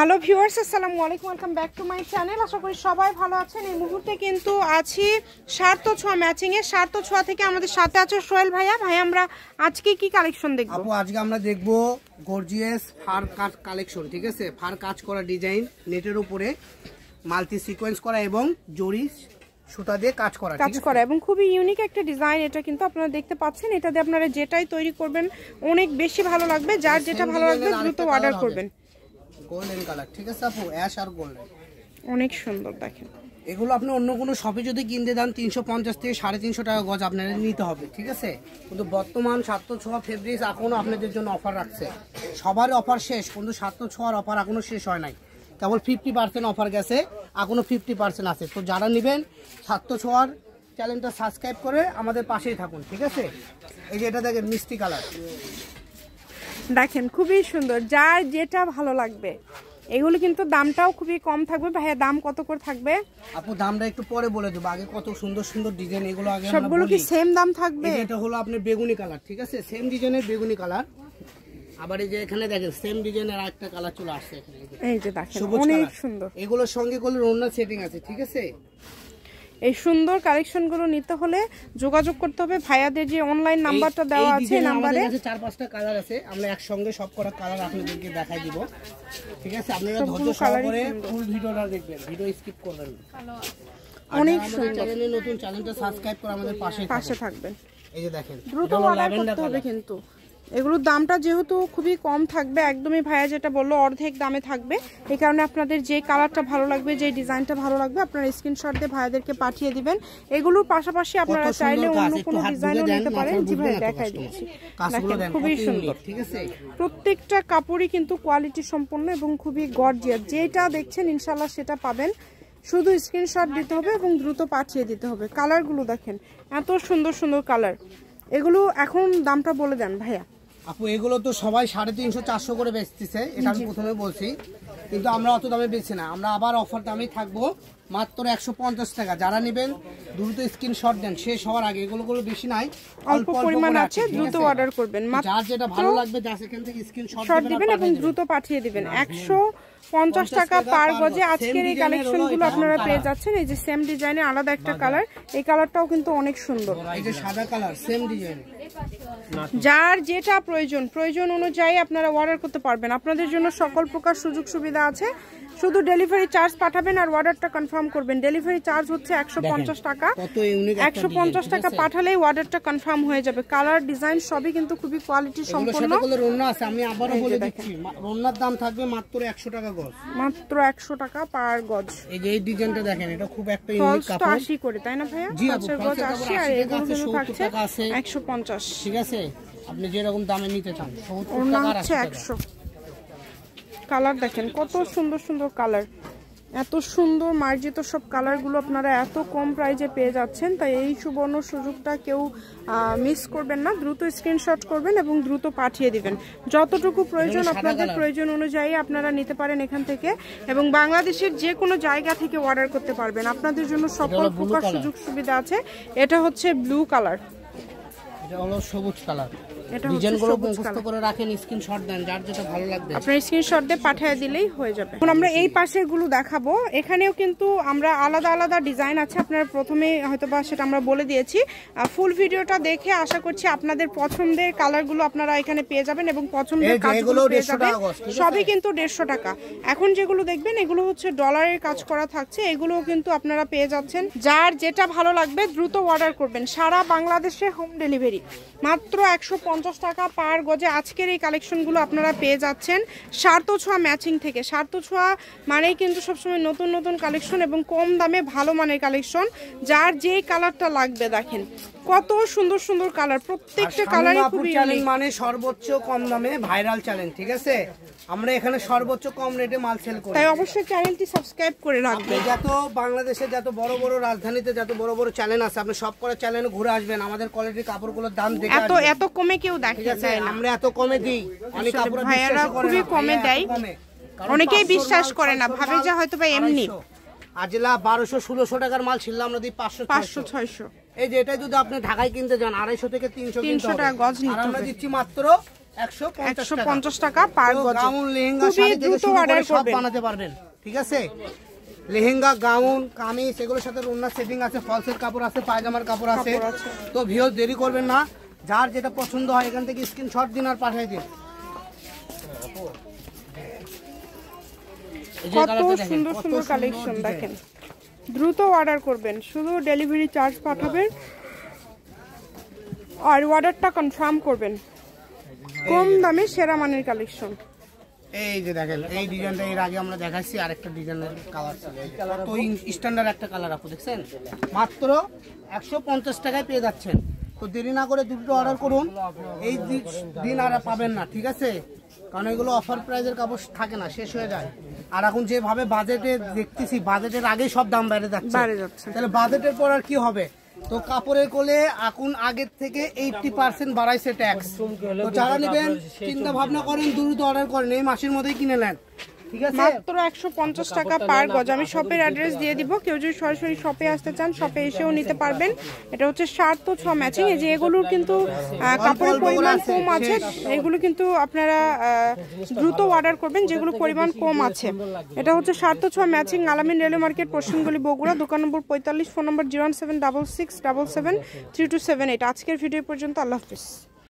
Hello viewers, আসসালামু আলাইকুম, welcome back to my channel. আশা করি সবাই ভালো আছেন। এই মুহূর্তে কিন্তু আছি সার্থ ছোঁয়া ম্যাচিং এ। সার্থ ছোঁয়া থেকে আমাদের সাথে আছে সোহেল ভাইয়া। ভাই, আমরা আজকে কি কালেকশন দেখব? আপু, আজকে আমরা দেখব গর্জিয়াস ফার কাট কালেকশন। ঠিক আছে, ফার কাজ করা ডিজাইন, নেটের উপরে মাল্টি সিকোয়েন্স করা এবং জরি সুতা দিয়ে কাজ করা এবং খুবই ইউনিক একটা ডিজাইন। এটা কিন্তু আপনারা দেখতে পাচ্ছেন। এটা দিয়ে আপনারা যেটাই তৈরি করবেন অনেক বেশি ভালো লাগবে। যার যেটা ভালো লাগবে দ্রুত অর্ডার করবেন। গোল্ডেন কালার, ঠিক আছে আপু, অ্যাশ আর গোল্ডেন, অনেক সুন্দর। দেখেন, এগুলো আপনি অন্য কোনো শপে যদি কিনতে দেন 350 থেকে 350 টাকা গজ আপনাদের নিতে হবে। ঠিক আছে, কিন্তু বর্তমান সার্থ ছোঁয়া ফেব্রিক্স এখনো আপনাদের জন্য অফার রাখছে। সবার অফার শেষ, কিন্তু সার্থ ছোঁয়ার অফার এখনো শেষ হয় নাই। কেবল 50% অফার গেছে, এখনো 50% আছে। তো যারা নেবেন সার্থ ছোঁয়ার চ্যানেলটা সাবস্ক্রাইব করে আমাদের পাশেই থাকুন। ঠিক আছে, এই যে এটা দেখেন মিষ্টি কালার, দেখেন খুবই সুন্দর। যার যেটা ভালো লাগবে। এগুলো কিন্তু দামটাও খুবই কম থাকবে। ভাইয়া, দাম কত করে থাকবে? আপু, দামটা একটু পরে বলে দেবো, আগে কত সুন্দর সুন্দর ডিজাইন, এগুলো আগে সবগুলো কি সেম দাম থাকবে? এটা হলো আপনার বেগুনি কালার। ঠিক আছে, সেম ডিজাইনের বেগুনি কালার। আবার এই যে এখানে দেখেন সেম ডিজাইনের আরেকটা কালার চলে আসছে এখানে, এই যে দেখেন অনেক সুন্দর। এগুলোর সঙ্গে কোনো ওড়না সেটিং আছে। ঠিক আছে, এই সুন্দর কালেকশনগুলো নিতে হলে যোগাযোগ করতে হবে ভাইয়াদের যে অনলাইন নাম্বারটা দেওয়া আছে। নাম্বারে 4-5টা কালার আছে, আমরা একসঙ্গে সব করা কালার আপনাদেরকে দেখাই দিব। ঠিক আছে, আপনারা ধৈর্য সহকারে ফুল ভিডিওটা দেখবেন, ভিডিও স্কিপ করবেন না। অনেক সুন্দর। চ্যানেলে নতুন, চ্যানেলটা সাবস্ক্রাইব করে আমাদের পাশে থাকবেন। এই যে দেখেন, দ্রুত অর্ডার করতে হবে। কিন্তু এগুলোর দামটা যেহেতু খুবই কম থাকবে, একদমই ভাইয়া যেটা বললো অর্ধেক দামে থাকবে। এই কারণে আপনাদের যে কালারটা ভালো লাগবে, যে ডিজাইনটা ভালো লাগবে, আপনারা স্ক্রিনশট দিয়ে ভাইয়াদেরকে পাঠিয়ে দিবেন। এগুলোর পাশাপাশি আপনারা চাইলে অন্য কোনো ডিজাইনও নিতে পারেন। জি ভাই, দেখাই দিচ্ছি। খুবই সুন্দর। ঠিক আছে, প্রত্যেকটা কাপড়ই কিন্তু কোয়ালিটি সম্পন্ন এবং খুবই গর্জিয়াস। যেটা দেখছেন ইনশাআল্লাহ সেটা পাবেন। শুধু স্ক্রিনশট দিতে হবে এবং দ্রুত পাঠিয়ে দিতে হবে। কালারগুলো দেখেন, এত সুন্দর সুন্দর কালার। এগুলো এখন দামটা বলে দেন ভাইয়া। আপু, এগুলো তো সবাই 350-400 করে বেচতেছে, এটা আমি প্রথমে বলছি, কিন্তু আমরা অত দামে বেচি না। আমরা আবার অফার দামে থাকবো মাত্র 150 টাকা। যারা নেবেন দ্রুত স্ক্রিনশট দেন শেষ হওয়ার আগে। এগুলো বেশি নাই, অল্প পরিমাণ আছে, দ্রুত অর্ডার করবেন। যার যেটা ভালো লাগবে জাস্ট এখান থেকে স্ক্রিনশট দিবেন এবং দ্রুত পাঠিয়ে দিবেন। 150 টাকা পার গজে আজকের এই কালেকশনগুলো আপনারা পেয়ে যাচ্ছেন। এই যে সেম ডিজাইনের আলাদা একটা কালার, এই কালারটাও কিন্তু অনেক সুন্দর। এই যে সাদা কালার, সেম ডিজাইন। যার যেটা প্রয়োজন অনুযায়ী আপনারা অর্ডার করতে পারবেন। আপনাদের জন্য সকল প্রকার সুযোগ সুবিধা আছে। শুধু ডেলিভারি চার্জ পাঠাবেন আর অর্ডারটা কনফার্ম করবেন। ডেলিভারি চার্জ হচ্ছে 150 টাকা। 150 টাকা পাঠালেই অর্ডারটা কনফার্ম হয়ে যাবে। কালার, ডিজাইন সবই কিন্তু খুবই কোয়ালিটি সম্পন্ন। আমি আবারও বলে দিচ্ছি, ওড়নার দাম থাকবে মাত্র 100 টাকা গজ, মাত্র 100 টাকা পার গজ। এই যে এই ডিজাইনটা দেখেন, এটা খুব একটা ইউনিক কাপড়। 80 করে, তাই না ভাইয়া? জি আপু, গজ 80 আর এগুলো কিন্তু থাকছে 150। ঠিক আছে, আপনি যেরকম দামে নিতে চান। 70 ওড়না টাকা হচ্ছে 100। কালার দেখেন কত সুন্দর সুন্দর কালার। এত সুন্দর মার্জিত সব কালারগুলো আপনারা এত কম প্রাইজে পেয়ে যাচ্ছেন। তাই এই সুবর্ণ সুযোগটা কেউ মিস করবেন না। দ্রুত স্ক্রিনশট করবেন এবং দ্রুত পাঠিয়ে দিবেন। যতটুকু প্রয়োজন আপনাদের প্রয়োজন অনুযায়ী আপনারা নিতে পারেন এখান থেকে, এবং বাংলাদেশের যে কোনো জায়গা থেকে অর্ডার করতে পারবেন। আপনাদের জন্য সকল প্রকার সুযোগ সুবিধা আছে। এটা হচ্ছে ব্লু কালার, এটা হলো সবুজ কালার। ডিজাইনগুলো মুখস্থ করে রাখেন, স্ক্রিনশট দেন, যার যেটা ভালো লাগবে আপনারা স্ক্রিনশট দিয়ে পাঠিয়ে দিলেই হয়ে যাবে। এখন আমরা এই পাশের গুলো দেখাবো। এখানেও কিন্তু আমরা আলাদা আলাদা ডিজাইন আছে। আপনারা প্রথমে হয়তোবা সেটা আমরা বলে দিয়েছি। ফুল ভিডিওটা দেখে আশা করছি আপনাদের পছন্দের কালারগুলো আপনারা এখানে পেয়ে যাবেন এবং পছন্দের কাজগুলো পেয়ে যাবেন। সবই কিন্তু 150 টাকা। এখন যেগুলো দেখবেন এগুলো হচ্ছে ডলারের কাজ করা থাকছে। এগুলোও কিন্তু আপনারা পেয়ে যাচ্ছেন। যার যেটা ভালো লাগবে দ্রুত অর্ডার করবেন। সারা বাংলাদেশে হোম ডেলিভারি। মাত্র 150 টাকা পার গজে আজকের এই কালেকশনগুলো আপনারা পেয়ে যাচ্ছেন সার্থ ছোঁয়া ম্যাচিং থেকে। সার্থ ছোঁয়া মানেই কিন্তু সবসময় নতুন নতুন কালেকশন এবং কম দামে ভালো মানের কালেকশন। যার যেই কালারটা লাগবে দেখেন কত সুন্দর সুন্দর কালার। প্রত্যেকটা কালারই খুবই ইউনিক। মানে সর্বোচ্চ কম দামে ভাইরাল চ্যালেঞ্জ। ঠিক আছে, আমরা এখানে সর্বোচ্চ কম রেটে মাল সেল করি। তাই অবশ্যই চ্যানেলটি সাবস্ক্রাইব করে রাখবেন। যত বাংলাদেশে যত বড় বড় রাজধানীতে যত বড় বড় চ্যানেল আছে, আপনি সব করে চ্যানেলে ঘুরে আসবেন। আমাদের কোয়ালিটির কাপড়গুলোর দাম দেখে এত কমে কেউ দেখে না। আমরা এত কমে দিই, অনেক কাপড় ভাইয়ারা খুবই কমে দেয়। অনেকেই বিশ্বাস করে না, ভাবে যে হয়তো বা এমনি। আজলা 1200-1600 টাকার মাল ছিল, আমরা দিই 500-600। এই যে এটা যদি আপনি ঢাকায় কিনতে যান 250 থেকে 300 টাকা গজ নিতে হবে। আমরা দিচ্ছি মাত্র 150 টাকা পার গজ। গাউন লেহেঙ্গা শাড়ি থেকে শুরু করে সব বানাতে পারবেন, ঠিক আছে? লেহেঙ্গা, গাউন, কামিজ এগুলোর সাথে ওড়না সেটিং আছে, ফলসের কাপড় আছে, পায়জামার কাপড় আছে। তো ভিউয়ার্স দেরি করবেন না, যার যেটা পছন্দ হয় এখান থেকে স্ক্রিনশট দিন আর পাঠিয়ে দিন। কত সুন্দর সুন্দর কালেকশন দেখেন, দ্রুত অর্ডার করবেন, শুধু ডেলিভারি চার্জ পাঠাবেন আর অর্ডারটা কনফার্ম করবেন। কম দামে সেরা মানের কালেকশন। এই যে দেখেন এই ডিজাইনটা এর আগে আমরা দেখাচ্ছি, আরেকটা ডিজাইনের কালার ছিল, তো স্ট্যান্ডার্ড একটা কালার আপু দেখছেন, মাত্র 150 টাকায় পেয়ে যাচ্ছেন। তো দেরি না করে দুটো অর্ডার করুন, এই দিন আর পাবেন না, ঠিক আছে? কারণ এগুলো অফার প্রাইজের কাপড় থাকে না, শেষ হয়ে যায়। আর এখন যেভাবে বাজেটে দেখতেছি, বাজেটের আগেই সব দাম বেড়ে যাচ্ছে, তাহলে বাজেটের পর আর কি হবে? তো কাপড়ের কোলে এখন আগের থেকে 80% বাড়াইছে ট্যাক্স। তো যারা নেবেন চিন্তা ভাবনা করেন, দ্রুত অর্ডার করেন, এই মাসের মধ্যেই কিনে নেন, ঠিক আছে? মাত্র 150 টাকা পার গজ। আমি শপের অ্যাড্রেস দিয়ে দিব, কেউ যদি সরাসরি শপে আসতে চান শপে এসেও নিতে পারবেন। এটা হচ্ছে 7 তো 6 ম্যাচিং। এই যে এগুলোর কিন্তু কাপড়ের পরিমাণ কম আছে, এগুলো কিন্তু আপনারা দ্রুত অর্ডার করবেন যেগুলো পরিমাণ কম আছে। এটা হচ্ছে 7 তো 6 ম্যাচিং, আলামিন রেলওয়ে মার্কেট, পশ্চিমগলি, বগুড়া, দোকান নম্বর 45, ফোন নম্বর 01766773278। আজকের ভিডিও পর্যন্ত, আল্লাহ হাফেজ।